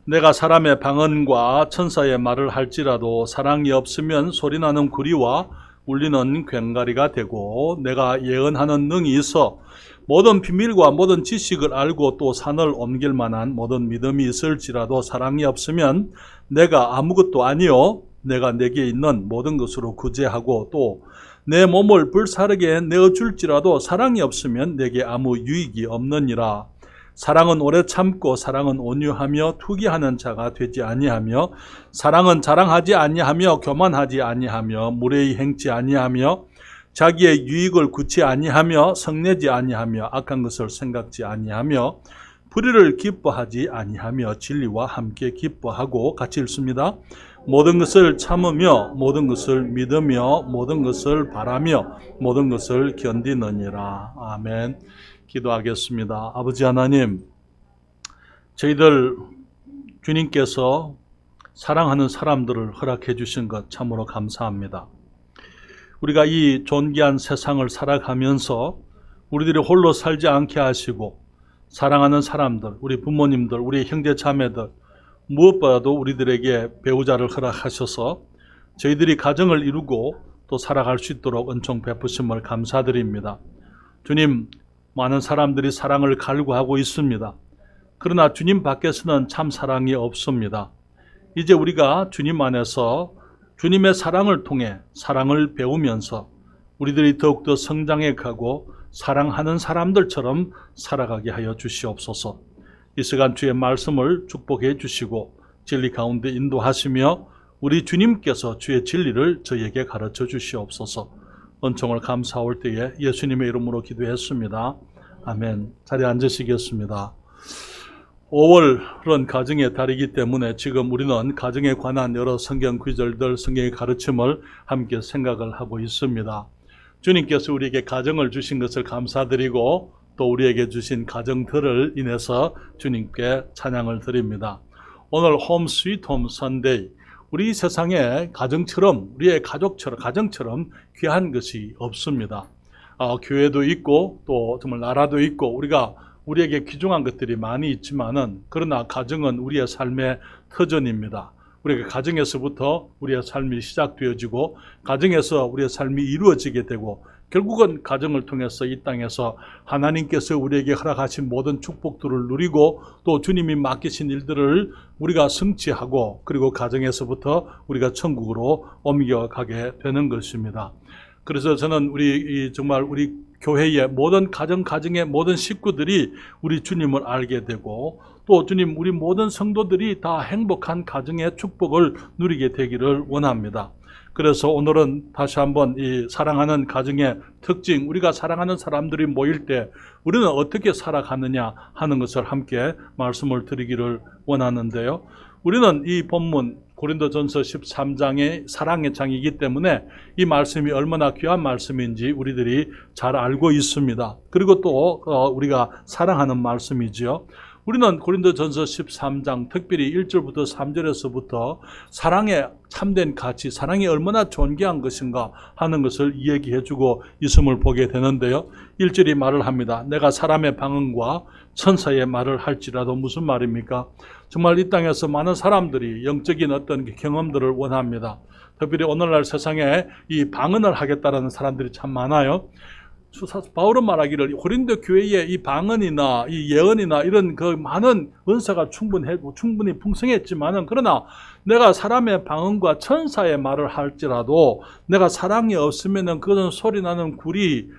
내가 사람의 방언과 천사의 말을 할지라도 사랑이 없으면 소리나는 구리와 울리는 괭가리가 되고, 내가 예언하는 능이 있어 모든 비밀과 모든 지식을 알고 또 산을 옮길 만한 모든 믿음이 있을지라도 사랑이 없으면 내가 아무것도 아니요 내가 내게 있는 모든 것으로 구제하고 또 내 몸을 불사르게 내어줄지라도 사랑이 없으면 내게 아무 유익이 없느니라. 사랑은 오래 참고 사랑은 온유하며 투기하는 자가 되지 아니하며, 사랑은 자랑하지 아니하며 교만하지 아니하며 무례히 행치 아니하며 자기의 유익을 구치 아니하며 성내지 아니하며 악한 것을 생각지 아니하며 불의를 기뻐하지 아니하며 진리와 함께 기뻐하고, 같이 읽습니다. 모든 것을 참으며 모든 것을 믿으며 모든 것을 바라며 모든 것을 견디느니라. 아멘. 기도하겠습니다. 아버지 하나님, 저희들 주님께서 사랑하는 사람들을 허락해 주신 것 참으로 감사합니다. 우리가 이 존귀한 세상을 살아가면서 우리들이 홀로 살지 않게 하시고 사랑하는 사람들, 우리 부모님들, 우리 형제 자매들, 무엇보다도 우리들에게 배우자를 허락하셔서 저희들이 가정을 이루고 또 살아갈 수 있도록 은총 베푸심을 감사드립니다. 주님, 많은 사람들이 사랑을 갈구하고 있습니다. 그러나 주님 밖에서는 참 사랑이 없습니다. 이제 우리가 주님 안에서 주님의 사랑을 통해 사랑을 배우면서 우리들이 더욱더 성장해 가고 사랑하는 사람들처럼 살아가게 하여 주시옵소서. 이 시간 주의 말씀을 축복해 주시고 진리 가운데 인도하시며 우리 주님께서 주의 진리를 저희에게 가르쳐 주시옵소서. 은총을 감사할 때에 예수님의 이름으로 기도했습니다. 아멘. 자리에 앉으시겠습니다. 5월은 가정의 달이기 때문에 지금 우리는 가정에 관한 여러 성경 구절들, 성경의 가르침을 함께 생각을 하고 있습니다. 주님께서 우리에게 가정을 주신 것을 감사드리고 또 우리에게 주신 가정들을 인해서 주님께 찬양을 드립니다. 오늘 홈 스위트 홈 선데이, 우리 세상에 가정처럼, 우리의 가정처럼 귀한 것이 없습니다. 교회도 있고 또 정말 나라도 있고 우리에게 귀중한 것들이 많이 있지만은, 그러나 가정은 우리의 삶의 터전입니다. 우리가 가정에서부터 우리의 삶이 시작되어지고 가정에서 우리의 삶이 이루어지게 되고 결국은 가정을 통해서 이 땅에서 하나님께서 우리에게 허락하신 모든 축복들을 누리고 또 주님이 맡기신 일들을 우리가 성취하고 그리고 가정에서부터 우리가 천국으로 옮겨가게 되는 것입니다. 그래서 저는 정말 우리 교회의 모든 가정의 모든 식구들이 우리 주님을 알게 되고 또 주님, 우리 모든 성도들이 다 행복한 가정의 축복을 누리게 되기를 원합니다. 그래서 오늘은 다시 한번 이 사랑하는 가정의 특징, 우리가 사랑하는 사람들이 모일 때 우리는 어떻게 살아가느냐 하는 것을 함께 말씀을 드리기를 원하는데요. 우리는 이 본문 고린도전서 13장의 사랑의 장이기 때문에 이 말씀이 얼마나 귀한 말씀인지 우리들이 잘 알고 있습니다. 그리고 또 우리가 사랑하는 말씀이지요. 우리는 고린도전서 13장 특별히 1절부터 3절에서부터 사랑의 참된 가치, 사랑이 얼마나 존귀한 것인가 하는 것을 이야기해주고 있음을 보게 되는데요. 1절이 말을 합니다. 내가 사람의 방언과 천사의 말을 할지라도. 무슨 말입니까? 정말 이 땅에서 많은 사람들이 영적인 어떤 경험들을 원합니다. 특별히 오늘날 세상에 이 방언을 하겠다는 사람들이 참 많아요. 바울은 말하기를 고린도 교회에 이 방언이나 이 예언이나 이런 그 많은 은사가 충분히 풍성했지만은, 그러나 내가 사람의 방언과 천사의 말을 할지라도 내가 사랑이 없으면은 그것은 소리나는 구리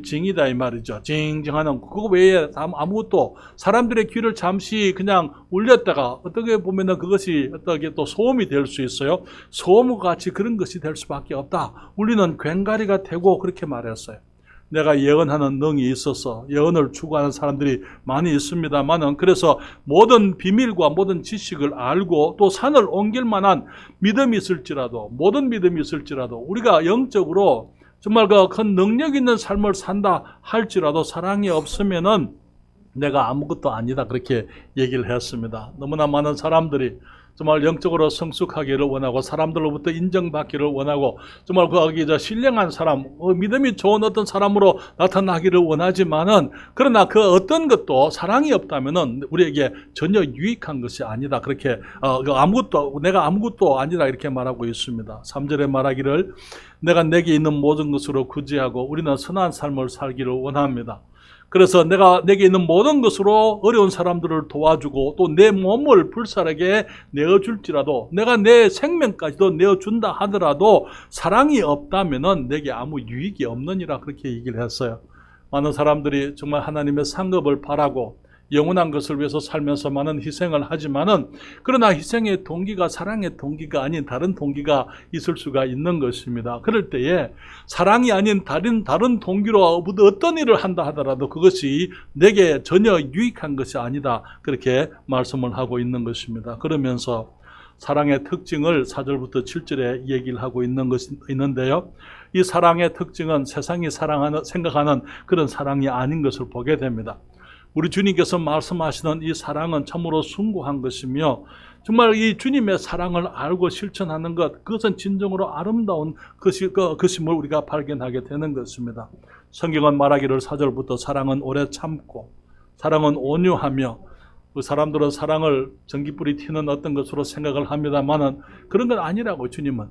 징이다 이 말이죠. 징징하는 그거 외에 아무것도, 사람들의 귀를 잠시 그냥 울렸다가 어떻게 보면은 그것이 어떻게 또 소음이 될 수 있어요. 소음과 같이 그런 것이 될 수밖에 없다. 울리는 괭가리가 되고 그렇게 말했어요. 내가 예언하는 능이 있어서 예언을 추구하는 사람들이 많이 있습니다만은, 그래서 모든 비밀과 모든 지식을 알고 또 산을 옮길 만한 믿음이 있을지라도, 모든 믿음이 있을지라도, 우리가 영적으로 정말 그 큰 능력 있는 삶을 산다 할지라도 사랑이 없으면은 내가 아무것도 아니다, 그렇게 얘기를 했습니다. 너무나 많은 사람들이 정말 영적으로 성숙하기를 원하고 사람들로부터 인정받기를 원하고 정말 거기 신령한 사람, 믿음이 좋은 어떤 사람으로 나타나기를 원하지만은 그러나 그 어떤 것도 사랑이 없다면은 우리에게 전혀 유익한 것이 아니다. 그렇게 내가 아무것도 아니다 이렇게 말하고 있습니다. 3절에 말하기를 내가 내게 있는 모든 것으로 구제하고 우리는 선한 삶을 살기를 원합니다. 그래서 내게 있는 모든 것으로 어려운 사람들을 도와주고 또 내 몸을 불살에게 내어줄지라도 내가 내 생명까지도 내어준다 하더라도 사랑이 없다면은 내게 아무 유익이 없느니라 그렇게 얘기를 했어요. 많은 사람들이 정말 하나님의 상급을 바라고 영원한 것을 위해서 살면서 많은 희생을 하지만은 그러나 희생의 동기가 사랑의 동기가 아닌 다른 동기가 있을 수가 있는 것입니다. 그럴 때에 사랑이 아닌 다른 동기로 어떤 일을 한다 하더라도 그것이 내게 전혀 유익한 것이 아니다. 그렇게 말씀을 하고 있는 것입니다. 그러면서 사랑의 특징을 4절부터 7절에 얘기를 하고 있는 것이 있는데요. 이 사랑의 특징은 세상이 생각하는 그런 사랑이 아닌 것을 보게 됩니다. 우리 주님께서 말씀하시는 이 사랑은 참으로 숭고한 것이며 정말 이 주님의 사랑을 알고 실천하는 것, 그것은 진정으로 아름다운 것임을 우리가 발견하게 되는 것입니다. 성경은 말하기를 4절부터 사랑은 오래 참고 사랑은 온유하며 그 사람들은 사랑을 전기불이 튀는 어떤 것으로 생각을 합니다만은 그런 건 아니라고 주님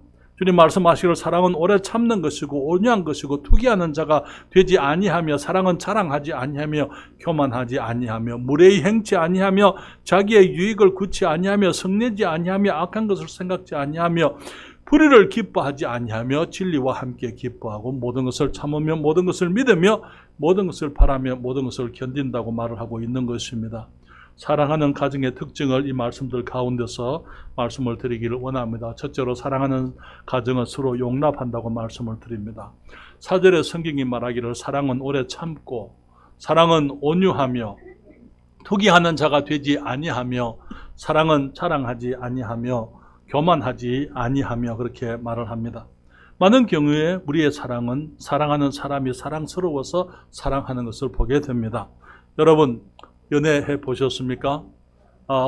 말씀하시기를 사랑은 오래 참는 것이고 온유한 것이고 투기하는 자가 되지 아니하며 사랑은 자랑하지 아니하며 교만하지 아니하며 무례히 행치 아니하며 자기의 유익을 구치 아니하며 성내지 아니하며 악한 것을 생각지 아니하며 불의를 기뻐하지 아니하며 진리와 함께 기뻐하고 모든 것을 참으며 모든 것을 믿으며 모든 것을 바라며 모든 것을 견딘다고 말을 하고 있는 것입니다. 사랑하는 가정의 특징을 이 말씀들 가운데서 말씀을 드리기를 원합니다. 첫째로 사랑하는 가정은 서로 용납한다고 말씀을 드립니다. 4절에 성경이 말하기를 사랑은 오래 참고 사랑은 온유하며 투기하는 자가 되지 아니하며 사랑은 자랑하지 아니하며 교만하지 아니하며 그렇게 말을 합니다. 많은 경우에 우리의 사랑은 사랑하는 사람이 사랑스러워서 사랑하는 것을 보게 됩니다. 여러분 연애해 보셨습니까?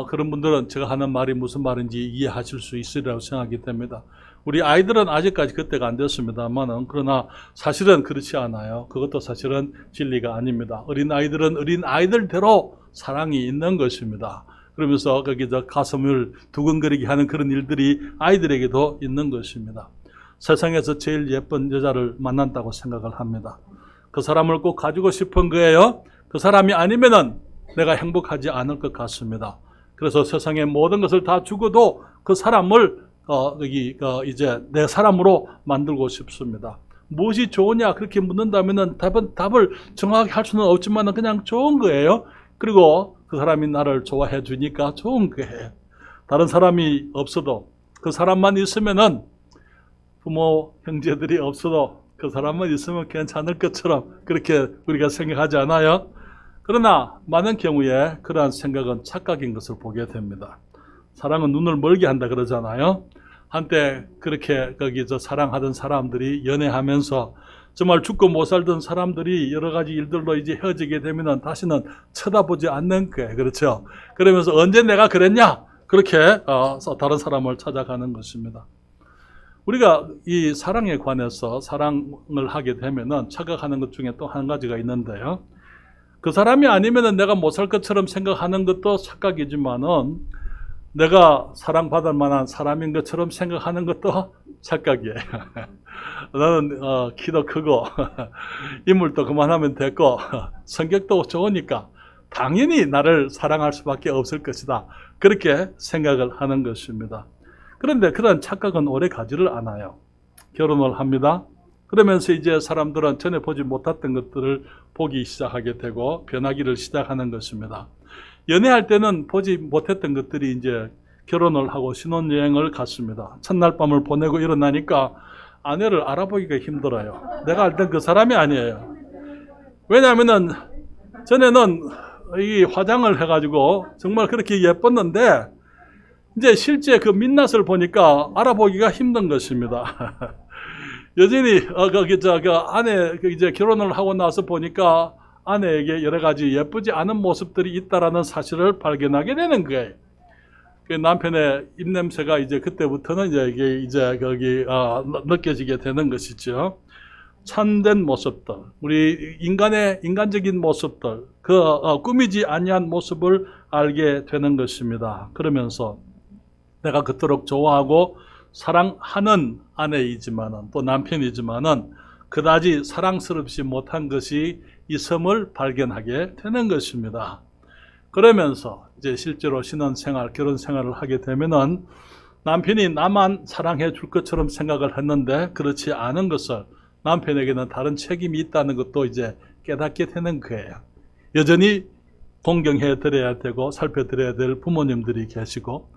그런 분들은 제가 하는 말이 무슨 말인지 이해하실 수 있으리라고 생각이 됩니다. 우리 아이들은 아직까지 그때가 안 됐습니다만은 그러나 사실은 그렇지 않아요. 그것도 사실은 진리가 아닙니다. 어린 아이들은 어린 아이들대로 사랑이 있는 것입니다. 그러면서 거기 가슴을 두근거리게 하는 그런 일들이 아이들에게도 있는 것입니다. 세상에서 제일 예쁜 여자를 만난다고 생각을 합니다. 그 사람을 꼭 가지고 싶은 거예요. 그 사람이 아니면은 내가 행복하지 않을 것 같습니다. 그래서 세상의 모든 것을 다 주고도 그 사람을 이제 내 사람으로 만들고 싶습니다. 무엇이 좋으냐 그렇게 묻는다면은 답을 정확하게 할 수는 없지만 그냥 좋은 거예요. 그리고 그 사람이 나를 좋아해 주니까 좋은 거예요. 다른 사람이 없어도 그 사람만 있으면은 부모 형제들이 없어도 그 사람만 있으면 괜찮을 것처럼 그렇게 우리가 생각하지 않아요? 그러나 많은 경우에 그러한 생각은 착각인 것을 보게 됩니다. 사랑은 눈을 멀게 한다 그러잖아요. 한때 그렇게 거기서 사랑하던 사람들이 연애하면서 정말 죽고 못 살던 사람들이 여러 가지 일들로 이제 헤어지게 되면 다시는 쳐다보지 않는 거예요. 그렇죠? 그러면서 언제 내가 그랬냐? 그렇게 다른 사람을 찾아가는 것입니다. 우리가 이 사랑에 관해서 사랑을 하게 되면은 착각하는 것 중에 또 한 가지가 있는데요. 그 사람이 아니면은 내가 못 살 것처럼 생각하는 것도 착각이지만은 내가 사랑받을 만한 사람인 것처럼 생각하는 것도 착각이에요. 나는 키도 크고 인물도 그만하면 됐고 성격도 좋으니까 당연히 나를 사랑할 수밖에 없을 것이다. 그렇게 생각을 하는 것입니다. 그런데 그런 착각은 오래 가지를 않아요. 결혼을 합니다. 그러면서 이제 사람들은 전에 보지 못했던 것들을 보기 시작하게 되고 변하기를 시작하는 것입니다. 연애할 때는 보지 못했던 것들이 이제 결혼을 하고 신혼여행을 갔습니다. 첫날 밤을 보내고 일어나니까 아내를 알아보기가 힘들어요. 내가 알던 그 사람이 아니에요. 왜냐하면은 전에는 이 화장을 해가지고 정말 그렇게 예뻤는데 이제 실제 그 민낯을 보니까 알아보기가 힘든 것입니다. 여전히 아내 이제 결혼을 하고 나서 보니까 아내에게 여러 가지 예쁘지 않은 모습들이 있다라는 사실을 발견하게 되는 거예요. 그 남편의 입냄새가 이제 그때부터는 이제 거기 느껴지게 되는 것이죠. 참된 모습들, 우리 인간적인 모습들, 꾸미지 아니한 모습을 알게 되는 것입니다. 그러면서 내가 그토록 좋아하고 사랑하는 아내이지만은 또 남편이지만은 그다지 사랑스럽지 못한 것이 있음을 발견하게 되는 것입니다. 그러면서 이제 실제로 신혼생활, 결혼생활을 하게 되면은 남편이 나만 사랑해 줄 것처럼 생각을 했는데 그렇지 않은 것을, 남편에게는 다른 책임이 있다는 것도 이제 깨닫게 되는 거예요. 여전히 공경해 드려야 되고 살펴드려야 될 부모님들이 계시고,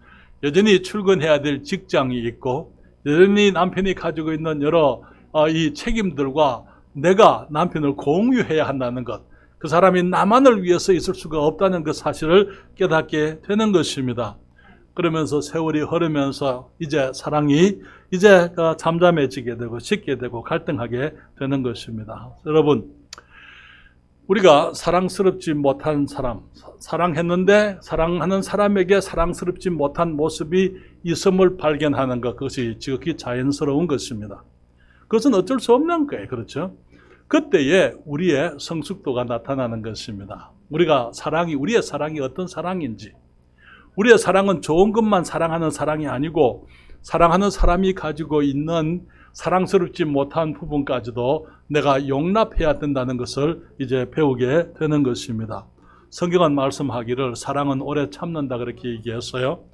여전히 출근해야 될 직장이 있고, 여전히 남편이 가지고 있는 여러 이 책임들과 내가 남편을 공유해야 한다는 것, 그 사람이 나만을 위해서 있을 수가 없다는 그 사실을 깨닫게 되는 것입니다. 그러면서 세월이 흐르면서 이제 사랑이 이제 잠잠해지게 되고 식게 되고 갈등하게 되는 것입니다. 여러분, 우리가 사랑스럽지 못한 사람, 사랑했는데 사랑하는 사람에게 사랑스럽지 못한 모습이 있음을 발견하는 것, 그것이 지극히 자연스러운 것입니다. 그것은 어쩔 수 없는 거예요. 그렇죠? 그때에 우리의 성숙도가 나타나는 것입니다. 우리의 사랑이 어떤 사랑인지, 우리의 사랑은 좋은 것만 사랑하는 사랑이 아니고 사랑하는 사람이 가지고 있는 사랑스럽지 못한 부분까지도 내가 용납해야 된다는 것을 이제 배우게 되는 것입니다. 성경은 말씀하기를 사랑은 오래 참는다 그렇게 얘기했어요.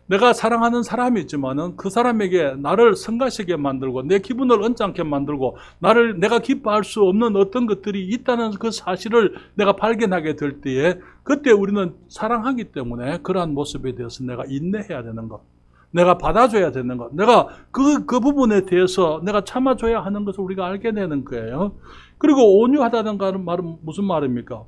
내가 사랑하는 사람이 있지만은 그 사람에게 나를 성가시게 만들고 내 기분을 언짢게 만들고 내가 기뻐할 수 없는 어떤 것들이 있다는 그 사실을 내가 발견하게 될 때에, 그때 우리는 사랑하기 때문에 그러한 모습에 대해서 내가 인내해야 되는 것, 내가 받아줘야 되는 것, 내가 그 부분에 대해서 내가 참아줘야 하는 것을 우리가 알게 되는 거예요. 그리고 온유하다는 말은 무슨 말입니까?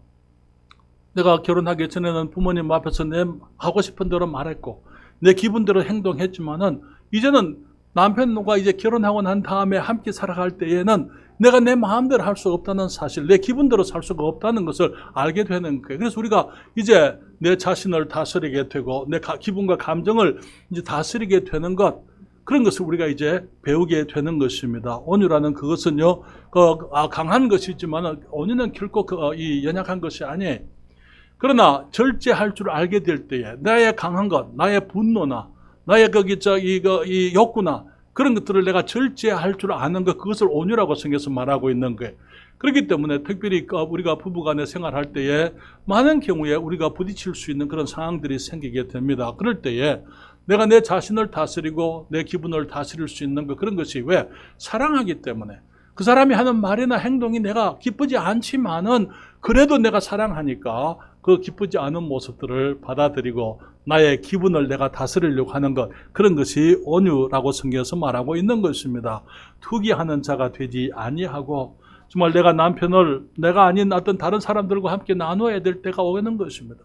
내가 결혼하기 전에는 부모님 앞에서 내 하고 싶은 대로 말했고 내 기분대로 행동했지만은 이제는 남편과 이제 결혼하고 난 다음에 함께 살아갈 때에는 내가 내 마음대로 할 수 없다는 사실, 내 기분대로 살 수가 없다는 것을 알게 되는 거예요. 그래서 우리가 이제 내 자신을 다스리게 되고 내 기분과 감정을 이제 다스리게 되는 것, 그런 것을 우리가 이제 배우게 되는 것입니다. 온유라는 그것은요, 강한 것이지만 온유는 결코 이 연약한 것이 아니에요. 그러나 절제할 줄 알게 될 때에 나의 강한 것, 나의 분노나 나의 이 욕구나 그런 것들을 내가 절제할 줄 아는 것, 그것을 온유라고 성경에서 말하고 있는 거예요. 그렇기 때문에 특별히 우리가 부부간에 생활할 때에 많은 경우에 우리가 부딪힐 수 있는 그런 상황들이 생기게 됩니다. 그럴 때에 내가 내 자신을 다스리고 내 기분을 다스릴 수 있는 것, 그런 것이 왜? 사랑하기 때문에. 그 사람이 하는 말이나 행동이 내가 기쁘지 않지만은 그래도 내가 사랑하니까 그 기쁘지 않은 모습들을 받아들이고 나의 기분을 내가 다스리려고 하는 것, 그런 것이 온유라고 성경에서 말하고 있는 것입니다. 투기하는 자가 되지 아니하고 정말 내가 남편을 내가 아닌 어떤 다른 사람들과 함께 나눠야 될 때가 오는 것입니다.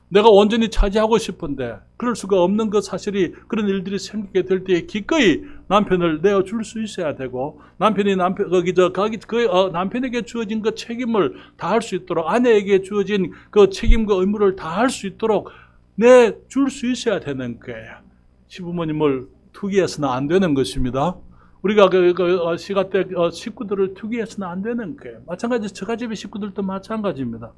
내가 온전히 차지하고 싶은데 그럴 수가 없는 그 사실이, 그런 일들이 생기게 될 때에 기꺼이 남편을 내어줄 수 있어야 되고, 남편이 남편에게 주어진 그 책임을 다할 수 있도록, 아내에게 주어진 그 책임과 의무를 다할 수 있도록 내줄 수 있어야 되는 거예요. 시부모님을 투기해서는 안 되는 것입니다. 우리가 시가댁 식구들을 투기해서는 안 되는 거예요. 마찬가지 저가 집의 식구들도 마찬가지입니다.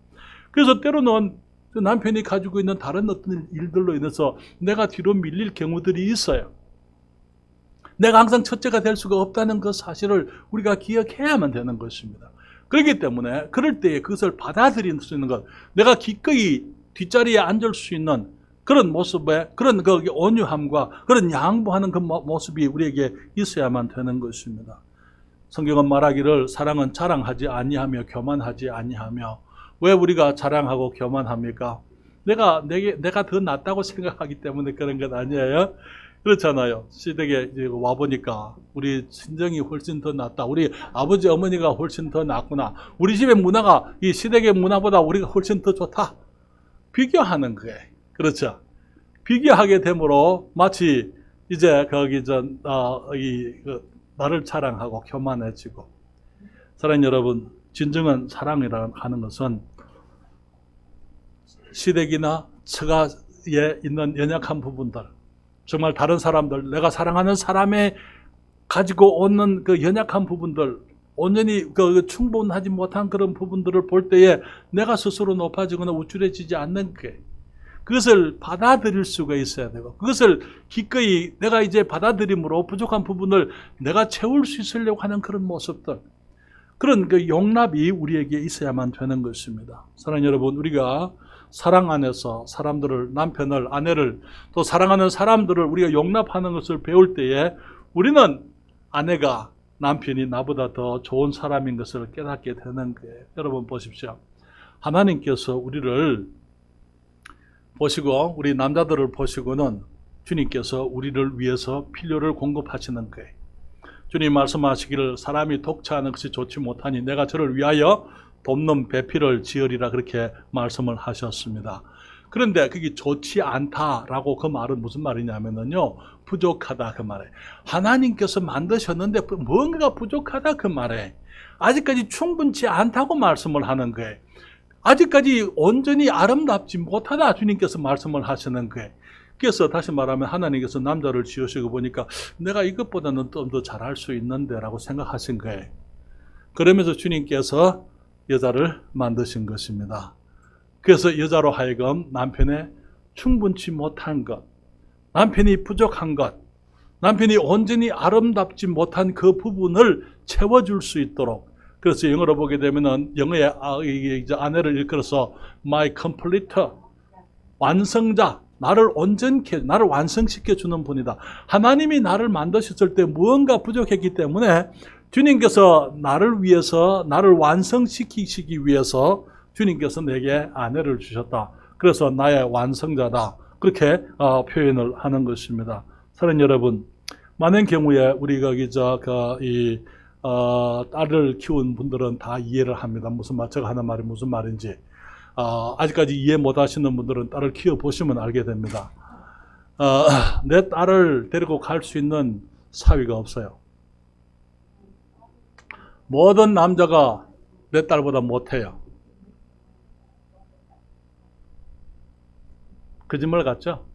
그래서 때로는 남편이 가지고 있는 다른 어떤 일들로 인해서 내가 뒤로 밀릴 경우들이 있어요. 내가 항상 첫째가 될 수가 없다는 그 사실을 우리가 기억해야만 되는 것입니다. 그렇기 때문에 그럴 때에 그것을 받아들일 수 있는 것, 내가 기꺼이 뒷자리에 앉을 수 있는 그런 모습에, 그런 온유함과 그런 양보하는 그 모습이 우리에게 있어야만 되는 것입니다. 성경은 말하기를 사랑은 자랑하지 아니하며 교만하지 아니하며. 왜 우리가 자랑하고 교만합니까? 내가 더 낫다고 생각하기 때문에 그런 것 아니에요? 그렇잖아요. 시댁에 와보니까 우리 친정이 훨씬 더 낫다. 우리 아버지 어머니가 훨씬 더 낫구나. 우리 집의 문화가 이 시댁의 문화보다 우리가 훨씬 더 좋다. 비교하는 거예요. 그렇죠? 비교하게 되므로 마치 이제 나를 자랑하고 교만해지고. 사랑하는 여러분, 진정한 사랑이라는 하는 것은 시댁이나 처가 있는 연약한 부분들, 정말 다른 사람들, 내가 사랑하는 사람의 가지고 오는 그 연약한 부분들, 온전히 충분하지 못한 그런 부분들을 볼 때에 내가 스스로 높아지거나 우쭐해지지 않는 게, 그것을 받아들일 수가 있어야 되고, 그것을 기꺼이 내가 이제 받아들임으로 부족한 부분을 내가 채울 수 있으려고 하는 그런 모습들, 그런 그 용납이 우리에게 있어야만 되는 것입니다. 사랑하는 여러분, 우리가 사랑 안에서 사람들을, 남편을, 아내를, 또 사랑하는 사람들을 우리가 용납하는 것을 배울 때에 우리는 아내가, 남편이 나보다 더 좋은 사람인 것을 깨닫게 되는 거예요. 여러분 보십시오. 하나님께서 우리를 보시고, 우리 남자들을 보시고는 주님께서 우리를 위해서 필요를 공급하시는 거예요. 주님 말씀하시기를 사람이 독차하는 것이 좋지 못하니 내가 저를 위하여 돕는 배필을 지으리라, 그렇게 말씀을 하셨습니다. 그런데 그게 좋지 않다라고 그 말은 무슨 말이냐면요, 부족하다 그 말이에요. 하나님께서 만드셨는데 뭔가가 부족하다 그 말이에요. 아직까지 충분치 않다고 말씀을 하는 거예요. 아직까지 온전히 아름답지 못하다 주님께서 말씀을 하시는 거예요. 그래서 다시 말하면 하나님께서 남자를 지으시고 보니까 내가 이것보다는 좀 더 잘할 수 있는데 라고 생각하신 거예요. 그러면서 주님께서 여자를 만드신 것입니다. 그래서 여자로 하여금 남편의 충분치 못한 것, 남편이 부족한 것, 남편이 온전히 아름답지 못한 그 부분을 채워줄 수 있도록, 그래서 영어로 보게 되면은 영어의 아내를 일컬어서 my completer, 완성자, 나를 온전케, 나를 완성시켜 주는 분이다. 하나님이 나를 만드셨을 때 무언가 부족했기 때문에 주님께서 나를 위해서, 나를 완성시키시기 위해서 주님께서 내게 아내를 주셨다. 그래서 나의 완성자다. 그렇게 표현을 하는 것입니다. 사랑하는 여러분, 많은 경우에 우리가 딸을 키운 분들은 다 이해를 합니다. 제가 하는 말이 무슨 말인지. 아직까지 이해 못 하시는 분들은 딸을 키워보시면 알게 됩니다. 내 딸을 데리고 갈 수 있는 사위가 없어요. 모든 남자가 내 딸보다 못해요. 거짓말 같죠?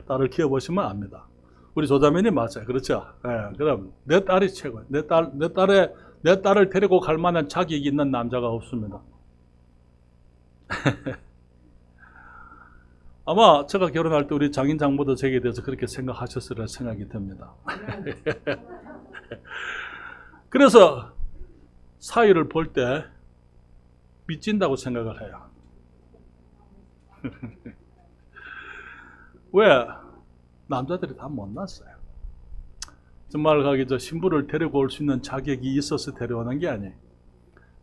딸을 키워보시면 압니다. 우리 조자매님 맞아요. 그렇죠? 네, 그럼 내 딸이 최고예요. 내 딸을 데리고 갈 만한 자격이 있는 남자가 없습니다. 아마 제가 결혼할 때 우리 장인 장모도 저에 대해서 그렇게 생각하셨으리라 생각이 듭니다. 그래서 사위를 볼 때 미친다고 생각을 해요. 왜? 남자들이 다 못났어요. 정말 신부를 데리고 올 수 있는 자격이 있어서 데려오는 게 아니에요.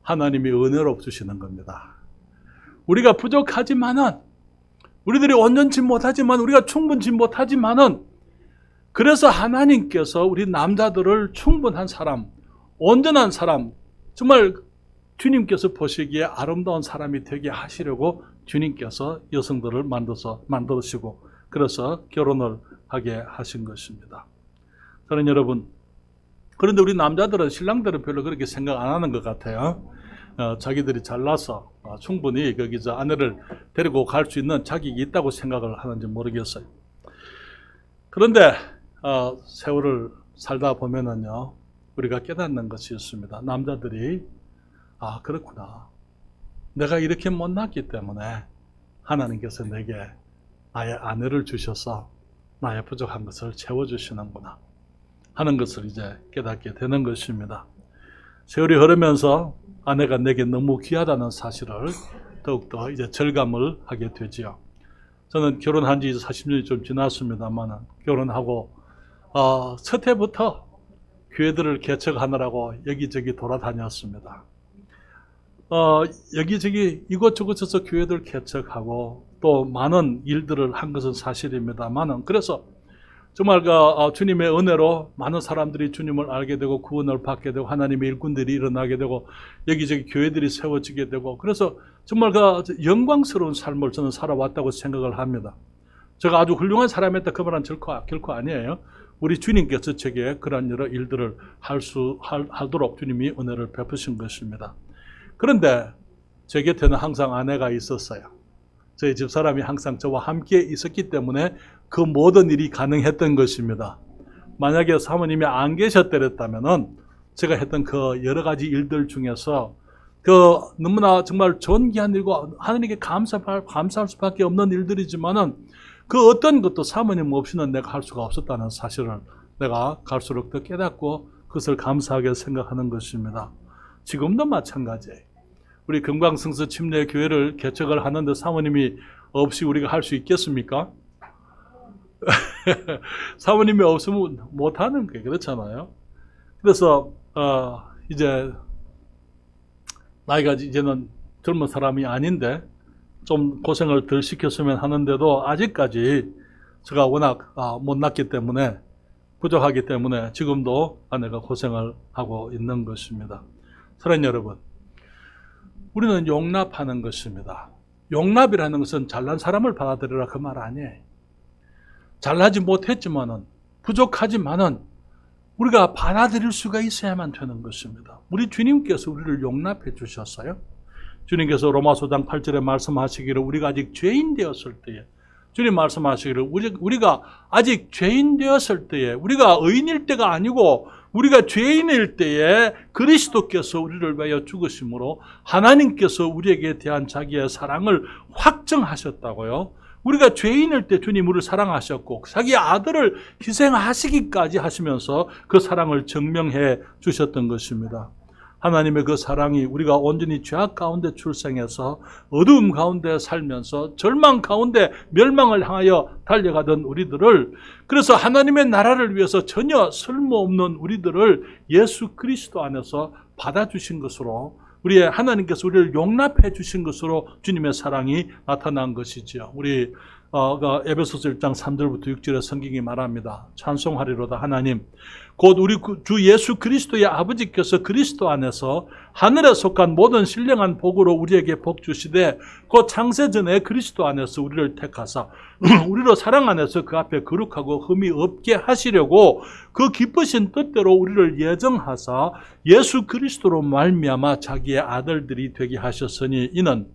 하나님이 은혜로 주시는 겁니다. 우리가 부족하지만은, 우리들이 온전치 못하지만, 우리가 충분치 못하지만은, 그래서 하나님께서 우리 남자들을 충분한 사람, 온전한 사람, 정말 주님께서 보시기에 아름다운 사람이 되게 하시려고 주님께서 여성들을 만드시고, 그래서 결혼을 하게 하신 것입니다. 저는 여러분, 그런데 우리 남자들은, 신랑들은 별로 그렇게 생각 안 하는 것 같아요. 자기들이 잘나서 충분히 거기서 아내를 데리고 갈 수 있는 자격이 있다고 생각을 하는지 모르겠어요. 그런데 세월을 살다 보면은요, 우리가 깨닫는 것이 있습니다. 남자들이 그렇구나, 내가 이렇게 못났기 때문에 하나님께서 내게 나의 아내를 주셔서 나의 부족한 것을 채워주시는구나 하는 것을 이제 깨닫게 되는 것입니다. 세월이 흐르면서 아내가 내게 너무 귀하다는 사실을 더욱더 이제 절감을 하게 되지요. 저는 결혼한 지 40년이 좀 지났습니다만, 결혼하고 첫 해부터 교회들을 개척하느라고 여기저기 돌아다녔습니다. 여기저기 이곳저곳에서 교회들 개척하고 또 많은 일들을 한 것은 사실입니다만, 그래서 정말 주님의 은혜로 많은 사람들이 주님을 알게 되고 구원을 받게 되고 하나님의 일꾼들이 일어나게 되고 여기저기 교회들이 세워지게 되고, 그래서 정말 영광스러운 삶을 저는 살아왔다고 생각을 합니다. 제가 아주 훌륭한 사람이었다 그 말은 결코 아니에요. 우리 주님께서 제게 그런 여러 일들을 하도록 주님이 은혜를 베푸신 것입니다. 그런데 제 곁에는 항상 아내가 있었어요. 저희 집사람이 항상 저와 함께 있었기 때문에 그 모든 일이 가능했던 것입니다. 만약에 사모님이 안 계셨더랬다면은 제가 했던 그 여러 가지 일들 중에서 그 너무나 정말 존귀한 일과 하나님께 감사할 수밖에 없는 일들이지만은 그 어떤 것도 사모님 없이는 내가 할 수가 없었다는 사실을 내가 갈수록 더 깨닫고 그것을 감사하게 생각하는 것입니다. 지금도 마찬가지예요. 우리 금강성서 침례교회를 개척을 하는데 사모님이 없이 우리가 할 수 있겠습니까? 사모님이 없으면 못하는 게 그렇잖아요. 그래서 이제 나이가 이제는 젊은 사람이 아닌데 좀 고생을 덜 시켰으면 하는데도 아직까지 제가 워낙 못났기 때문에 부족하기 때문에 지금도 아내가 고생을 하고 있는 것입니다. 사랑하는 여러분, 우리는 용납하는 것입니다. 용납이라는 것은 잘난 사람을 받아들이라 그 말 아니에요. 잘나지 못했지만은 부족하지만은 우리가 받아들일 수가 있어야만 되는 것입니다. 우리 주님께서 우리를 용납해 주셨어요. 주님께서 로마서 5장 8절에 말씀하시기를 우리가 아직 죄인 되었을 때에 주님 말씀하시기를 우리가 아직 죄인 되었을 때에 우리가 의인일 때가 아니고 우리가 죄인일 때에 그리스도께서 우리를 위하여 죽으심으로 하나님께서 우리에게 대한 자기의 사랑을 확정하셨다고요. 우리가 죄인일 때 주님 우리를 사랑하셨고 자기 아들을 희생하시기까지 하시면서 그 사랑을 증명해 주셨던 것입니다. 하나님의 그 사랑이 우리가 온전히 죄악 가운데 출생해서 어두움 가운데 살면서 절망 가운데 멸망을 향하여 달려가던 우리들을, 그래서 하나님의 나라를 위해서 전혀 쓸모없는 우리들을 예수 그리스도 안에서 받아주신 것으로, 우리의 하나님께서 우리를 용납해 주신 것으로 주님의 사랑이 나타난 것이지요. 우리 에베소서 1장 3절부터 6절에 성경이 말합니다. 찬송하리로다 하나님 곧 우리 주 예수 그리스도의 아버지께서 그리스도 안에서 하늘에 속한 모든 신령한 복으로 우리에게 복 주시되 곧 창세전에 그리스도 안에서 우리를 택하사 우리로 사랑 안에서 그 앞에 거룩하고 흠이 없게 하시려고 그 기쁘신 뜻대로 우리를 예정하사 예수 그리스도로 말미암아 자기의 아들들이 되게 하셨으니 이는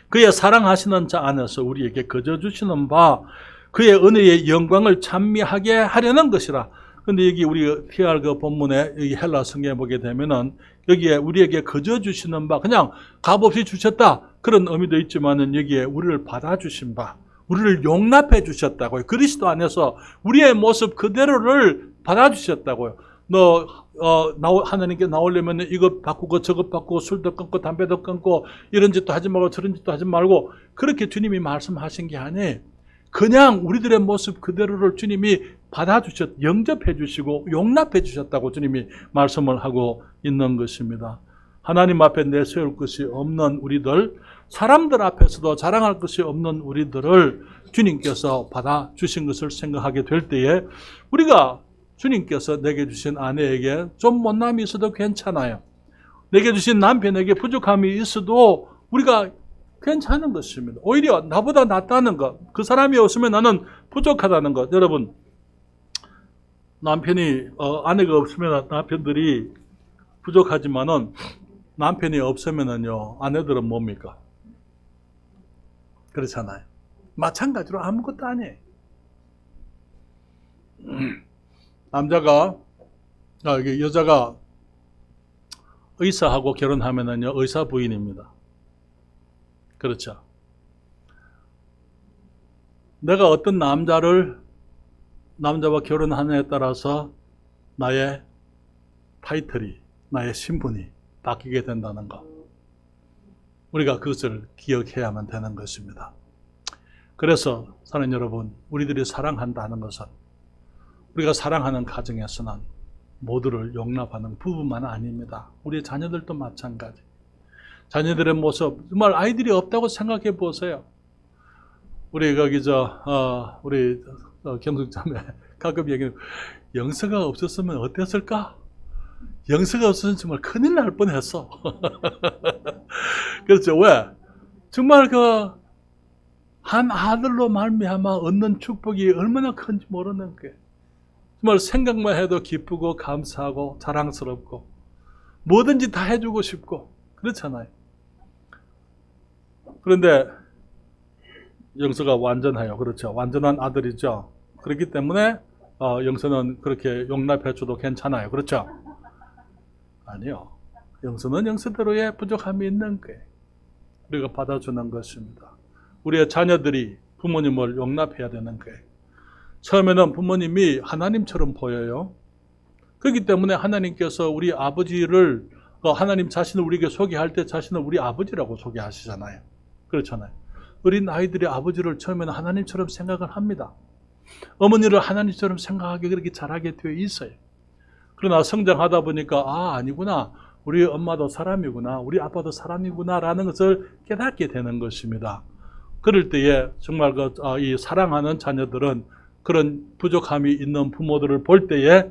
그의 사랑하시는 자 안에서 우리에게 거저 주시는 바 그의 은혜의 영광을 찬미하게 하려는 것이라. 근데 여기 우리 TR 그 본문에 여기 헬라 성경에 보게 되면은 여기에 우리에게 거저 주시는 바 그냥 값없이 주셨다 그런 의미도 있지만은 여기에 우리를 받아주신 바 우리를 용납해 주셨다고요. 그리스도 안에서 우리의 모습 그대로를 받아주셨다고요. 하나님께 나오려면 이것 바꾸고 저것 바꾸고 술도 끊고 담배도 끊고 이런 짓도 하지 말고 저런 짓도 하지 말고 그렇게 주님이 말씀하신 게 아니에요. 그냥 우리들의 모습 그대로를 주님이 영접해 주시고 용납해 주셨다고 주님이 말씀을 하고 있는 것입니다. 하나님 앞에 내세울 것이 없는 우리들, 사람들 앞에서도 자랑할 것이 없는 우리들을 주님께서 받아주신 것을 생각하게 될 때에 우리가 주님께서 내게 주신 아내에게 좀 못남이 있어도 괜찮아요. 내게 주신 남편에게 부족함이 있어도 우리가 괜찮은 것입니다. 오히려 나보다 낫다는 것, 그 사람이 없으면 나는 부족하다는 것. 여러분, 아내가 없으면 남편들이 부족하지만은 남편이 없으면은요, 아내들은 뭡니까? 그렇잖아요. 마찬가지로 아무것도 아니에요. 여자가 의사하고 결혼하면은요, 의사 부인입니다. 그렇죠. 내가 어떤 남자와 결혼하느냐에 따라서 나의 타이틀이, 나의 신분이 바뀌게 된다는 것. 우리가 그것을 기억해야만 되는 것입니다. 그래서 사랑하는 여러분, 우리들이 사랑한다는 것은 우리가 사랑하는 가정에서는 모두를 용납하는 부부만 아닙니다. 우리 자녀들도 마찬가지. 자녀들의 모습, 정말 아이들이 없다고 생각해 보세요. 우리 우리 경숙자매 가끔 얘기해요. 영서가 없었으면 어땠을까? 영서가 없었으면 정말 큰일 날 뻔했어. 그렇죠. 왜? 정말 한 아들로 말미암아 얻는 축복이 얼마나 큰지 모르는 게 정말 생각만 해도 기쁘고 감사하고 자랑스럽고 뭐든지 다 해주고 싶고 그렇잖아요. 그런데 영서가 완전해요. 그렇죠. 완전한 아들이죠. 그렇기 때문에 영서는 그렇게 용납해줘도 괜찮아요. 그렇죠? 아니요. 영서는 영서대로의 부족함이 있는 거예요. 우리가 받아주는 것입니다. 우리의 자녀들이 부모님을 용납해야 되는 거예요. 처음에는 부모님이 하나님처럼 보여요. 그렇기 때문에 하나님께서 우리 아버지를 하나님 자신을 우리에게 소개할 때 자신을 우리 아버지라고 소개하시잖아요. 그렇잖아요. 어린 아이들이 아버지를 처음에는 하나님처럼 생각을 합니다. 어머니를 하나님처럼 생각하게 그렇게 잘하게 되어 있어요. 그러나 성장하다 보니까 아니구나. 우리 엄마도 사람이구나. 우리 아빠도 사람이구나 라는 것을 깨닫게 되는 것입니다. 그럴 때에 정말 이 사랑하는 자녀들은 그런 부족함이 있는 부모들을 볼 때에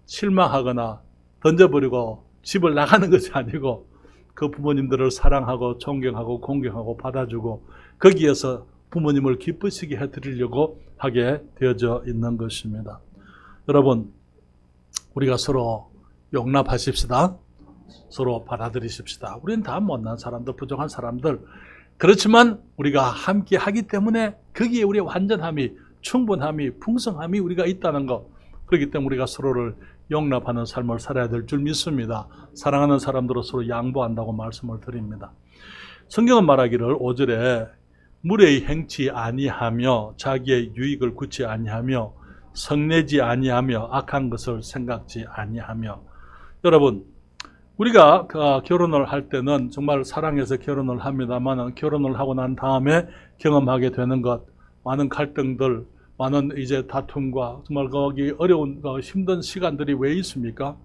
실망하거나 던져버리고 집을 나가는 것이 아니고 그 부모님들을 사랑하고 존경하고 공경하고 받아주고 거기에서 부모님을 기쁘시게 해드리려고 하게 되어져 있는 것입니다. 여러분, 우리가 서로 용납하십시다. 서로 받아들이십시다. 우리는 다 못난 사람들, 부족한 사람들. 그렇지만 우리가 함께 하기 때문에 거기에 우리의 완전함이, 충분함이, 풍성함이 우리가 있다는 것. 그렇기 때문에 우리가 서로를 용납하는 삶을 살아야 될 줄 믿습니다. 사랑하는 사람들로 서로 양보한다고 말씀을 드립니다. 성경은 말하기를 5절에 무례히 행치 아니하며 자기의 유익을 굳지 아니하며 성내지 아니하며 악한 것을 생각지 아니하며. 여러분, 우리가 결혼을 할 때는 정말 사랑해서 결혼을 합니다만 결혼을 하고 난 다음에 경험하게 되는 것, 많은 갈등들, 많은 이제 다툼과 정말 거기 어려운 힘든 시간들이 왜 있습니까?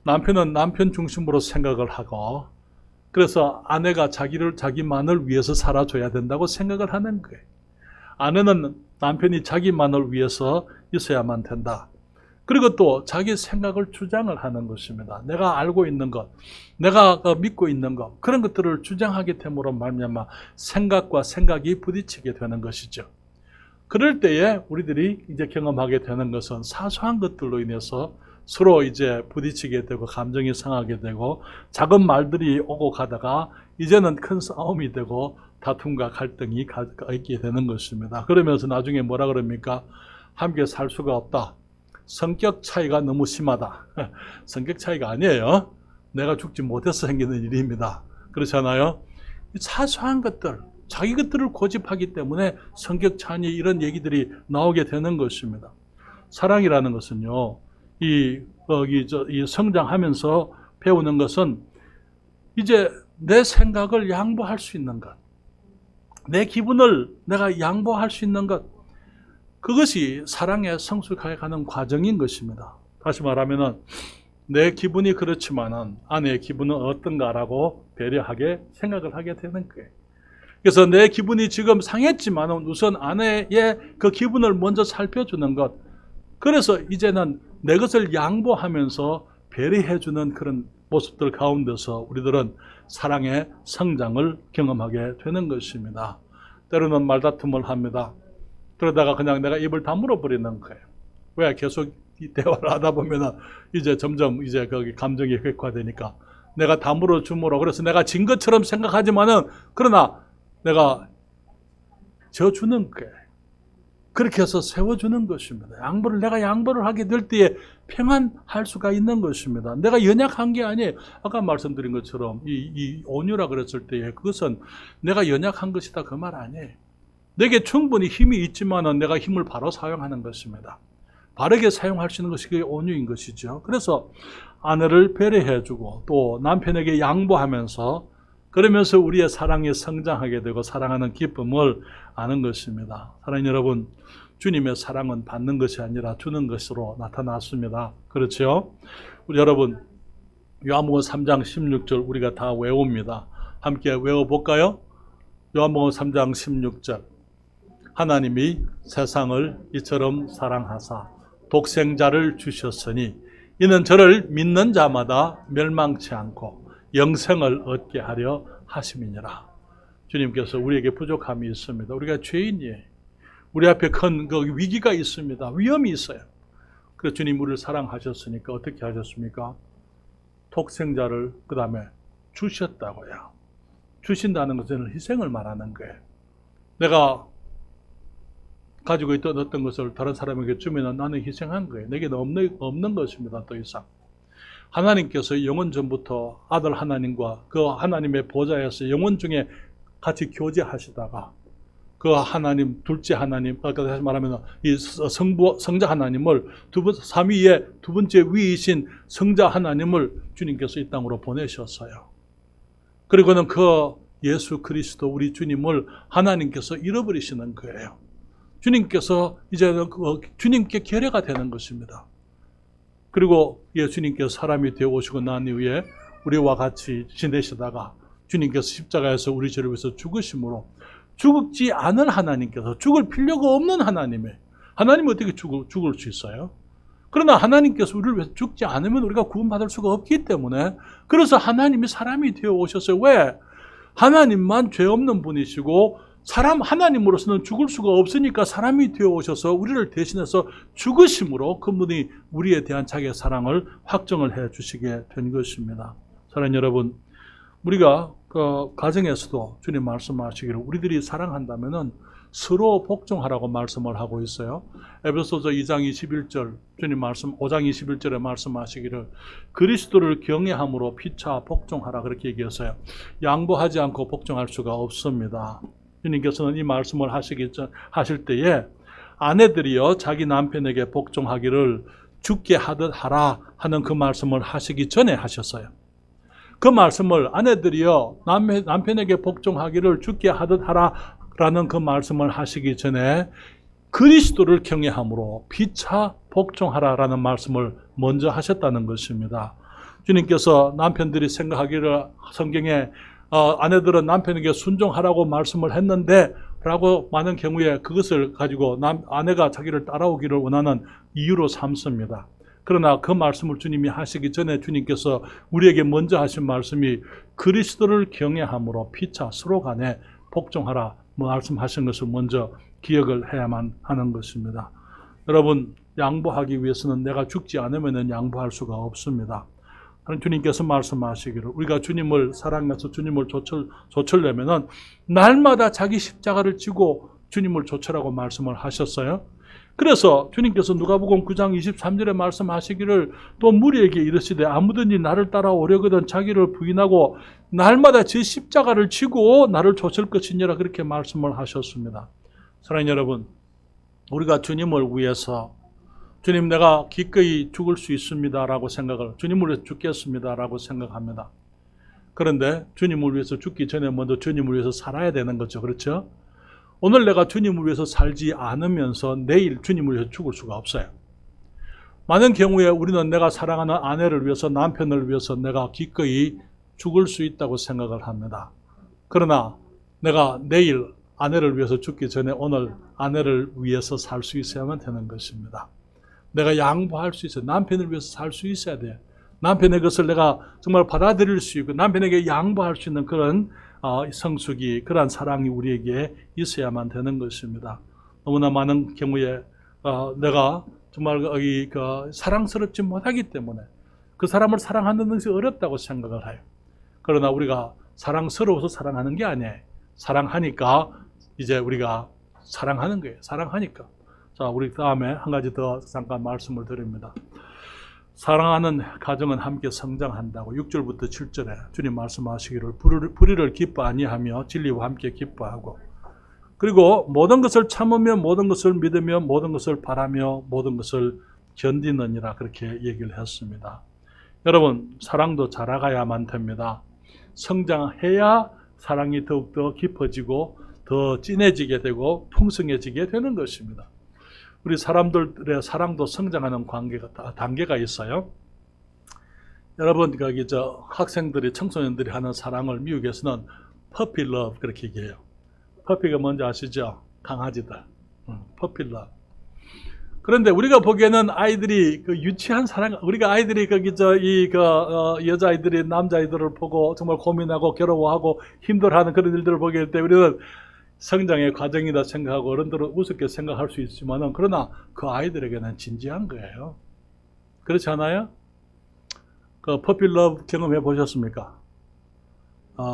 남편은 남편 중심으로 생각을 하고 그래서 아내가 자기만을 위해서 살아줘야 된다고 생각을 하는 거예요. 아내는 남편이 자기만을 위해서 있어야만 된다. 그리고 또 자기 생각을 주장을 하는 것입니다. 내가 알고 있는 것, 내가 믿고 있는 것, 그런 것들을 주장하게 됨으로 말미암아 생각과 생각이 부딪히게 되는 것이죠. 그럴 때에 우리들이 이제 경험하게 되는 것은 사소한 것들로 인해서 서로 이제 부딪히게 되고 감정이 상하게 되고 작은 말들이 오고 가다가 이제는 큰 싸움이 되고 다툼과 갈등이 있게 되는 것입니다. 그러면서 나중에 뭐라 그럽니까? 함께 살 수가 없다. 성격 차이가 너무 심하다. 성격 차이가 아니에요. 내가 죽지 못해서 생기는 일입니다. 그렇잖아요? 사소한 것들, 자기 것들을 고집하기 때문에 성격 차이 이런 얘기들이 나오게 되는 것입니다. 사랑이라는 것은요, 이 성장하면서 배우는 것은 이제 내 생각을 양보할 수 있는 것, 내 기분을 내가 양보할 수 있는 것, 그것이 사랑에 성숙해 가는 과정인 것입니다. 다시 말하면은 내 기분이 그렇지만은 아내의 기분은 어떤가라고 배려하게 생각을 하게 되는 거예요. 그래서 내 기분이 지금 상했지만은 우선 아내의 그 기분을 먼저 살펴주는 것. 그래서 이제는 내 것을 양보하면서 배려해주는 그런 모습들 가운데서 우리들은 사랑의 성장을 경험하게 되는 것입니다. 때로는 말다툼을 합니다. 그러다가 그냥 내가 입을 다물어 버리는 거예요. 왜? 계속 이 대화를 하다 보면은 이제 점점 이제 거기 감정이 획화되니까 내가 다물어 줌으로, 그래서 내가 진 것처럼 생각하지만은 그러나 내가 져주는 거예요. 그렇게 해서 세워주는 것입니다. 내가 양보를 하게 될 때에 평안할 수가 있는 것입니다. 내가 연약한 게 아니에요. 아까 말씀드린 것처럼 이 온유라 그랬을 때에 그것은 내가 연약한 것이다 그 말 아니에요. 내게 충분히 힘이 있지만은 내가 힘을 바로 사용하는 것입니다. 바르게 사용할 수 있는 것이 그게 온유인 것이죠. 그래서 아내를 배려해주고 또 남편에게 양보하면서 그러면서 우리의 사랑이 성장하게 되고 사랑하는 기쁨을 아는 것입니다. 사랑하는 여러분, 주님의 사랑은 받는 것이 아니라 주는 것으로 나타났습니다. 그렇죠? 우리 여러분, 요한복음 3장 16절 우리가 다 외웁니다. 함께 외워볼까요? 요한복음 3장 16절. 하나님이 세상을 이처럼 사랑하사 독생자를 주셨으니 이는 저를 믿는 자마다 멸망치 않고 영생을 얻게 하려 하심이니라. 주님께서 우리에게 부족함이 있습니다. 우리가 죄인이에요. 우리 앞에 큰 위기가 있습니다. 위험이 있어요. 그래서 주님 우리를 사랑하셨으니까 어떻게 하셨습니까? 독생자를 그 다음에 주셨다고요. 주신다는 것은 희생을 말하는 거예요. 내가 가지고 있던 어떤 것을 다른 사람에게 주면 나는 희생한 거예요. 내게는 없는 것입니다. 더 이상. 하나님께서 영원 전부터 아들 하나님과 그 하나님의 보좌에서 영원 중에 같이 교제하시다가 그 하나님, 둘째 하나님, 다시 말하면 이 성자 하나님을 삼위의 두 번째 위이신 성자 하나님을 주님께서 이 땅으로 보내셨어요. 그리고는 그 예수 그리스도 우리 주님을 하나님께서 잃어버리시는 거예요. 주님께서 이제 주님께 결례가 되는 것입니다. 그리고 예수님께서 사람이 되어 오시고 난 이후에 우리와 같이 지내시다가 주님께서 십자가에서 우리 죄를 위해서 죽으심으로 죽지 않은 하나님께서, 죽을 필요가 없는 하나님이 어떻게 죽을 수 있어요? 그러나 하나님께서 우리를 위해서 죽지 않으면 우리가 구원받을 수가 없기 때문에, 그래서 하나님이 사람이 되어 오셨어요. 왜? 하나님만 죄 없는 분이시고 하나님으로서는 죽을 수가 없으니까 사람이 되어 오셔서 우리를 대신해서 죽으심으로 그분이 우리에 대한 자기의 사랑을 확정을 해 주시게 된 것입니다. 사랑하는 여러분, 우리가 그 가정에서도 주님 말씀하시기를 우리들이 사랑한다면은 서로 복종하라고 말씀을 하고 있어요. 에베소서 2장 21절 주님 말씀, 5장 21절에 말씀하시기를 그리스도를 경외함으로 피차 복종하라 그렇게 얘기했어요. 양보하지 않고 복종할 수가 없습니다. 주님께서는 이 말씀을 하실 때에 아내들이요 자기 남편에게 복종하기를 죽게 하듯 하라 하는 그 말씀을 하시기 전에 하셨어요. 그 말씀을 아내들이요 남편에게 복종하기를 죽게 하듯 하라라는 그 말씀을 하시기 전에 그리스도를 경외함으로 피차 복종하라라는 말씀을 먼저 하셨다는 것입니다. 주님께서 남편들이 생각하기를 성경에 아내들은 남편에게 순종하라고 말씀을 했는데 라고 많은 경우에 그것을 가지고 아내가 자기를 따라오기를 원하는 이유로 삼습니다. 그러나 그 말씀을 주님이 하시기 전에 주님께서 우리에게 먼저 하신 말씀이 그리스도를 경외함으로 피차 서로 간에 복종하라 말씀하신 것을 먼저 기억을 해야만 하는 것입니다. 여러분, 양보하기 위해서는 내가 죽지 않으면 양보할 수가 없습니다. 주님께서 말씀하시기를 우리가 주님을 사랑해서 주님을 좇으려면은 날마다 자기 십자가를 지고 주님을 좇으라고 말씀을 하셨어요. 그래서 주님께서 누가복음 9장 23절에 말씀하시기를 또 무리에게 이르시되 아무든지 나를 따라오려거든 자기를 부인하고 날마다 제 십자가를 지고 나를 좇을 것이니라 그렇게 말씀을 하셨습니다. 사랑하는 여러분, 우리가 주님을 위해서 주님 내가 기꺼이 죽을 수 있습니다라고 주님을 위해서 죽겠습니다라고 생각합니다. 그런데 주님을 위해서 죽기 전에 먼저 주님을 위해서 살아야 되는 거죠. 그렇죠? 오늘 내가 주님을 위해서 살지 않으면서 내일 주님을 위해서 죽을 수가 없어요. 많은 경우에 우리는 내가 사랑하는 아내를 위해서 남편을 위해서 내가 기꺼이 죽을 수 있다고 생각을 합니다. 그러나 내가 내일 아내를 위해서 죽기 전에 오늘 아내를 위해서 살 수 있어야만 되는 것입니다. 내가 양보할 수 있어요. 남편을 위해서 살 수 있어야 돼요. 남편의 것을 내가 정말 받아들일 수 있고 남편에게 양보할 수 있는 그런 성숙이, 그러한 사랑이 우리에게 있어야만 되는 것입니다. 너무나 많은 경우에 내가 정말 사랑스럽지 못하기 때문에 그 사람을 사랑하는 것이 어렵다고 생각을 해요. 그러나 우리가 사랑스러워서 사랑하는 게 아니에요. 사랑하니까 이제 우리가 사랑하는 거예요. 사랑하니까. 자, 우리 다음에 한 가지 더 잠깐 말씀을 드립니다. 사랑하는 가정은 함께 성장한다고 6절부터 7절에 주님 말씀하시기를 불의를 기뻐 아니하며 진리와 함께 기뻐하고 그리고 모든 것을 참으며 모든 것을 믿으며 모든 것을 바라며 모든 것을 견디느니라 그렇게 얘기를 했습니다. 여러분, 사랑도 자라가야만 됩니다. 성장해야 사랑이 더욱더 깊어지고 더 진해지게 되고 풍성해지게 되는 것입니다. 우리 사람들의 사랑도 성장하는 단계가 있어요. 여러분, 학생들이, 청소년들이 하는 사랑을 미국에서는 퍼피 러브 그렇게 얘기해요. 퍼피가 뭔지 아시죠? 강아지들. 퍼피 러브. 그런데 우리가 보기에는 아이들이 유치한 사랑, 우리가 아이들이 여자아이들이 남자아이들을 보고 정말 고민하고 괴로워하고 힘들어하는 그런 일들을 보게 될 때 우리는 성장의 과정이다 생각하고 어른들은 우습게 생각할 수 있지만은 그러나 그 아이들에게는 진지한 거예요. 그렇지 않아요? 그 퍼피 러브 경험해 보셨습니까?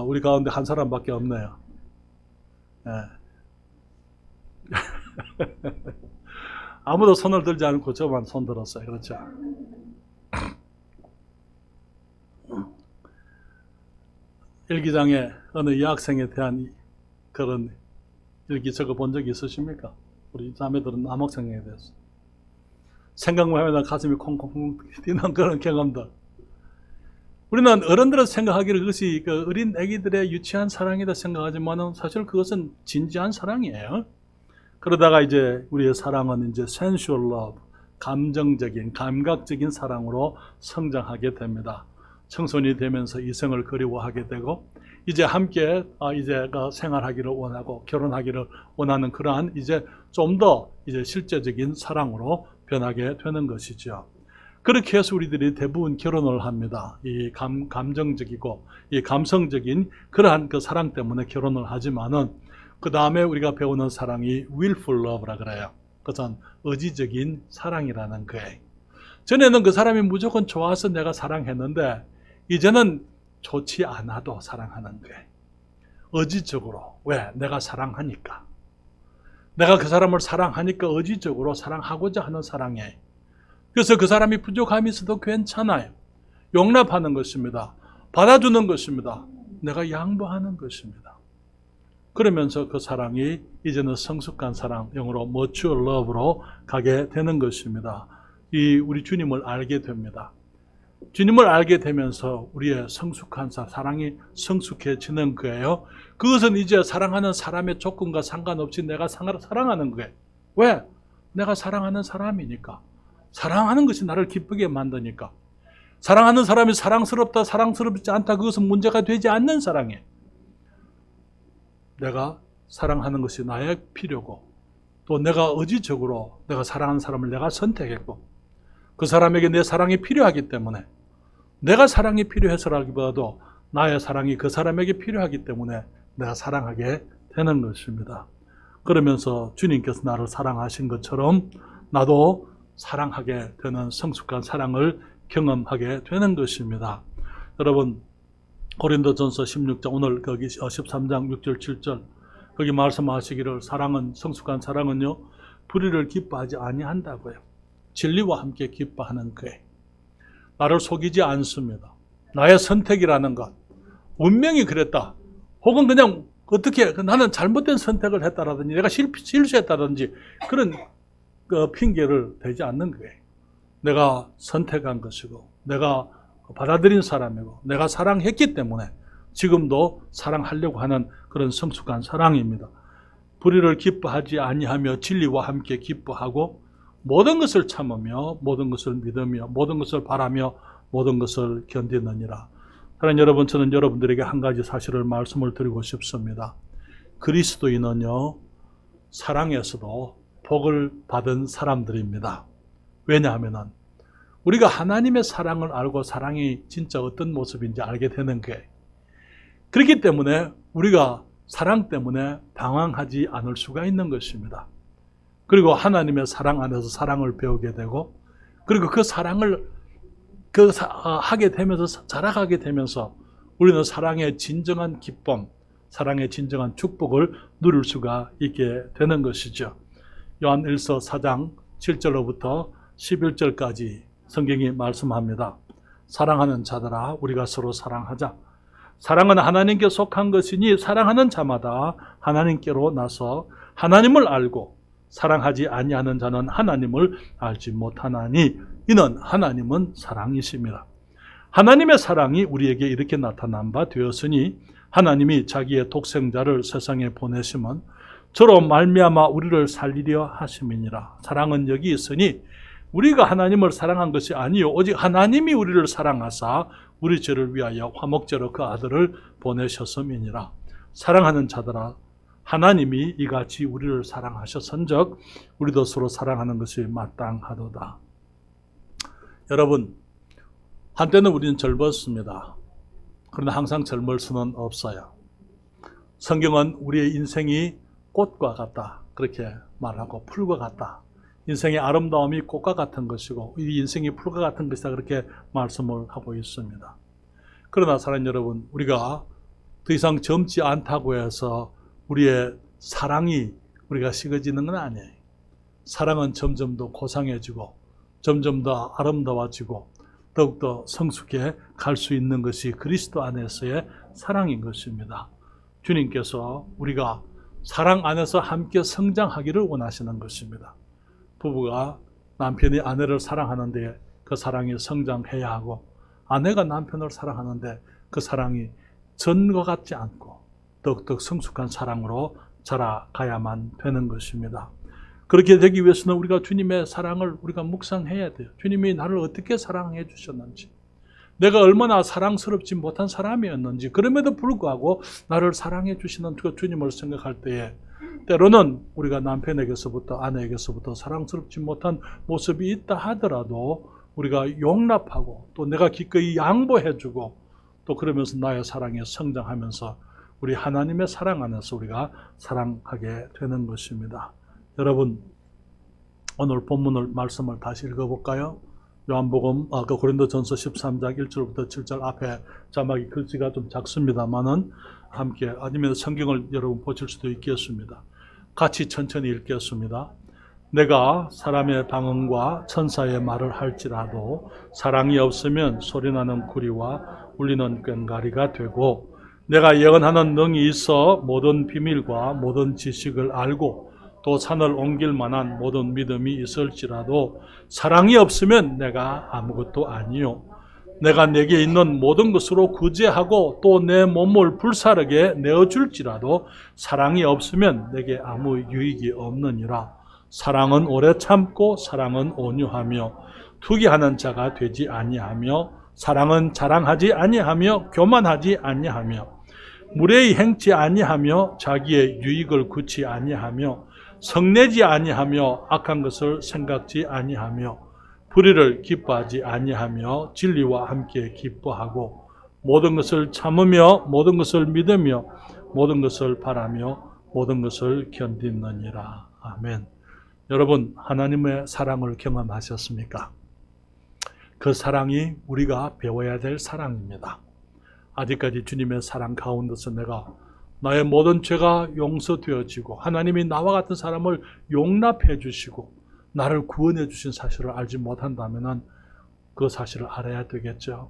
우리 가운데 한 사람밖에 없네요. 네. 아무도 손을 들지 않고 저만 손 들었어요. 그렇죠? 일기장에 어느 여학생에 대한 그런 일기 적어 본 적이 있으십니까? 우리 자매들은 남학생에 대해서 생각만 하면 가슴이 콩콩 뛰는 그런 경험들. 우리는 어른들은 생각하기를 그것이 그 어린 아기들의 유치한 사랑이다 생각하지만은 사실 그것은 진지한 사랑이에요. 그러다가 이제 우리의 사랑은 이제 sensual love, 감정적인, 감각적인 사랑으로 성장하게 됩니다. 청소년이 되면서 이성을 그리워하게 되고 이제 함께 이제 생활하기를 원하고 결혼하기를 원하는 그러한 이제 좀 더 이제 실제적인 사랑으로 변하게 되는 것이죠. 그렇게 해서 우리들이 대부분 결혼을 합니다. 이 감정적이고 이 감성적인 그러한 그 사랑 때문에 결혼을 하지만은 그 다음에 우리가 배우는 사랑이 willful love라 그래요. 그것은 의지적인 사랑이라는 거예요. 전에는 그 사람이 무조건 좋아서 내가 사랑했는데 이제는 좋지 않아도 사랑하는 거예요. 의지적으로. 왜? 내가 사랑하니까. 내가 그 사람을 사랑하니까 의지적으로 사랑하고자 하는 사랑이에요. 그래서 그 사람이 부족함이 있어도 괜찮아요. 용납하는 것입니다. 받아주는 것입니다. 내가 양보하는 것입니다. 그러면서 그 사랑이 이제는 성숙한 사랑, 영어로 mature love로 가게 되는 것입니다. 우리 주님을 알게 됩니다. 주님을 알게 되면서 우리의 성숙한 사랑이 성숙해지는 거예요. 그것은 이제 사랑하는 사람의 조건과 상관없이 내가 사랑하는 거예요. 왜? 내가 사랑하는 사람이니까. 사랑하는 것이 나를 기쁘게 만드니까. 사랑하는 사람이 사랑스럽다, 사랑스럽지 않다, 그것은 문제가 되지 않는 사랑이에요. 내가 사랑하는 것이 나의 필요고 또 내가 의지적으로 내가 사랑하는 사람을 내가 선택했고 그 사람에게 내 사랑이 필요하기 때문에 내가 사랑이 필요해서라기보다도 나의 사랑이 그 사람에게 필요하기 때문에 내가 사랑하게 되는 것입니다. 그러면서 주님께서 나를 사랑하신 것처럼 나도 사랑하게 되는 성숙한 사랑을 경험하게 되는 것입니다. 여러분 고린도전서 16장 오늘 거기 13장 6절 7절 거기 말씀하시기를 사랑은 성숙한 사랑은요 불의를 기뻐하지 아니한다고요. 진리와 함께 기뻐하는 거예요. 나를 속이지 않습니다. 나의 선택이라는 것 운명이 그랬다 혹은 그냥 어떻게 나는 잘못된 선택을 했다라든지 내가 실수했다든지 그런 핑계를 대지 않는 거예요. 내가 선택한 것이고 내가 받아들인 사람이고 내가 사랑했기 때문에 지금도 사랑하려고 하는 그런 성숙한 사랑입니다. 불의를 기뻐하지 아니하며 진리와 함께 기뻐하고 모든 것을 참으며 모든 것을 믿으며 모든 것을 바라며 모든 것을 견디느니라. 사랑하는 여러분, 저는 여러분들에게 한 가지 사실을 말씀을 드리고 싶습니다. 그리스도인은요 사랑에서도 복을 받은 사람들입니다. 왜냐하면 우리가 하나님의 사랑을 알고 사랑이 진짜 어떤 모습인지 알게 되는 거예요. 그렇기 때문에 우리가 사랑 때문에 방황하지 않을 수가 있는 것입니다. 그리고 하나님의 사랑 안에서 사랑을 배우게 되고 그리고 그 사랑을 하게 되면서 자라가게 되면서 우리는 사랑의 진정한 기쁨, 사랑의 진정한 축복을 누릴 수가 있게 되는 것이죠. 요한 1서 4장 7절로부터 11절까지 성경이 말씀합니다. 사랑하는 자들아 우리가 서로 사랑하자. 사랑은 하나님께 속한 것이니 사랑하는 자마다 하나님께로 나서 하나님을 알고 사랑하지 아니하는 자는 하나님을 알지 못하나니 이는 하나님은 사랑이십니다. 하나님의 사랑이 우리에게 이렇게 나타난 바 되었으니 하나님이 자기의 독생자를 세상에 보내심은 저로 말미암아 우리를 살리려 하심이니라. 사랑은 여기 있으니 우리가 하나님을 사랑한 것이 아니요 오직 하나님이 우리를 사랑하사 우리 죄를 위하여 화목제로 그 아들을 보내셨음이니라. 사랑하는 자들아 하나님이 이같이 우리를 사랑하셨은즉 우리도 서로 사랑하는 것이 마땅하도다. 여러분 한때는 우리는 젊었습니다. 그러나 항상 젊을 수는 없어요. 성경은 우리의 인생이 꽃과 같다 그렇게 말하고 풀과 같다. 인생의 아름다움이 꽃과 같은 것이고 이 인생이 풀과 같은 것이다 그렇게 말씀을 하고 있습니다. 그러나 사랑하는 여러분 우리가 더 이상 젊지 않다고 해서 우리의 사랑이 우리가 식어지는 건 아니에요. 사랑은 점점 더 고상해지고 점점 더 아름다워지고 더욱더 성숙해 갈 수 있는 것이 그리스도 안에서의 사랑인 것입니다. 주님께서 우리가 사랑 안에서 함께 성장하기를 원하시는 것입니다. 부부가 남편이 아내를 사랑하는데 그 사랑이 성장해야 하고, 아내가 남편을 사랑하는데 그 사랑이 전과 같지 않고 더욱더 성숙한 사랑으로 자라가야만 되는 것입니다. 그렇게 되기 위해서는 우리가 주님의 사랑을 우리가 묵상해야 돼요. 주님이 나를 어떻게 사랑해 주셨는지, 내가 얼마나 사랑스럽지 못한 사람이었는지, 그럼에도 불구하고 나를 사랑해 주시는 그 주님을 생각할 때에 때로는 우리가 남편에게서부터 아내에게서부터 사랑스럽지 못한 모습이 있다 하더라도 우리가 용납하고 또 내가 기꺼이 양보해주고 또 그러면서 나의 사랑에 성장하면서 우리 하나님의 사랑 안에서 우리가 사랑하게 되는 것입니다. 여러분, 오늘 본문을 말씀을 다시 읽어볼까요? 요한복음 고린도전서 13장 1절부터 7절 앞에 자막이 글씨가 좀 작습니다만은 함께, 아니면 성경을 여러분 보실 수도 있겠습니다. 같이 천천히 읽겠습니다. 내가 사람의 방언과 천사의 말을 할지라도 사랑이 없으면 소리나는 구리와 울리는 꽹과리가 되고, 내가 예언하는 능이 있어 모든 비밀과 모든 지식을 알고 또 산을 옮길 만한 모든 믿음이 있을지라도 사랑이 없으면 내가 아무것도 아니요. 내가 내게 있는 모든 것으로 구제하고 또 내 몸을 불사르게 내어줄지라도 사랑이 없으면 내게 아무 유익이 없느니라. 사랑은 오래 참고 사랑은 온유하며 투기하는 자가 되지 아니하며 사랑은 자랑하지 아니하며 교만하지 아니하며 무례히 행치 아니하며 자기의 유익을 구치 아니하며 성내지 아니하며 악한 것을 생각지 아니하며 불의를 기뻐하지 아니하며 진리와 함께 기뻐하고 모든 것을 참으며 모든 것을 믿으며 모든 것을 바라며 모든 것을 견디느니라. 아멘. 여러분, 하나님의 사랑을 경험하셨습니까? 그 사랑이 우리가 배워야 될 사랑입니다. 아직까지 주님의 사랑 가운데서 내가 나의 모든 죄가 용서되어지고 하나님이 나와 같은 사람을 용납해 주시고 나를 구원해 주신 사실을 알지 못한다면 그 사실을 알아야 되겠죠.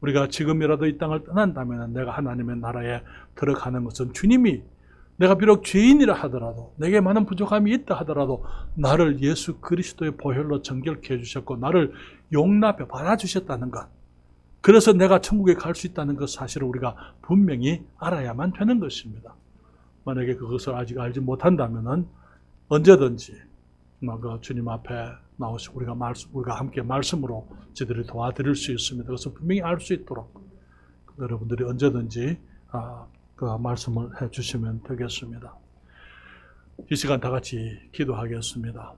우리가 지금이라도 이 땅을 떠난다면 내가 하나님의 나라에 들어가는 것은 주님이, 내가 비록 죄인이라 하더라도 내게 많은 부족함이 있다 하더라도 나를 예수 그리스도의 보혈로 정결케 해주셨고 나를 용납해 받아주셨다는 것, 그래서 내가 천국에 갈 수 있다는 그 사실을 우리가 분명히 알아야만 되는 것입니다. 만약에 그것을 아직 알지 못한다면 언제든지 주님 앞에 나오시고 우리가 함께 말씀으로 저희들이 도와드릴 수 있습니다. 그래서 분명히 알 수 있도록 여러분들이 언제든지 그 말씀을 해주시면 되겠습니다. 이 시간 다 같이 기도하겠습니다.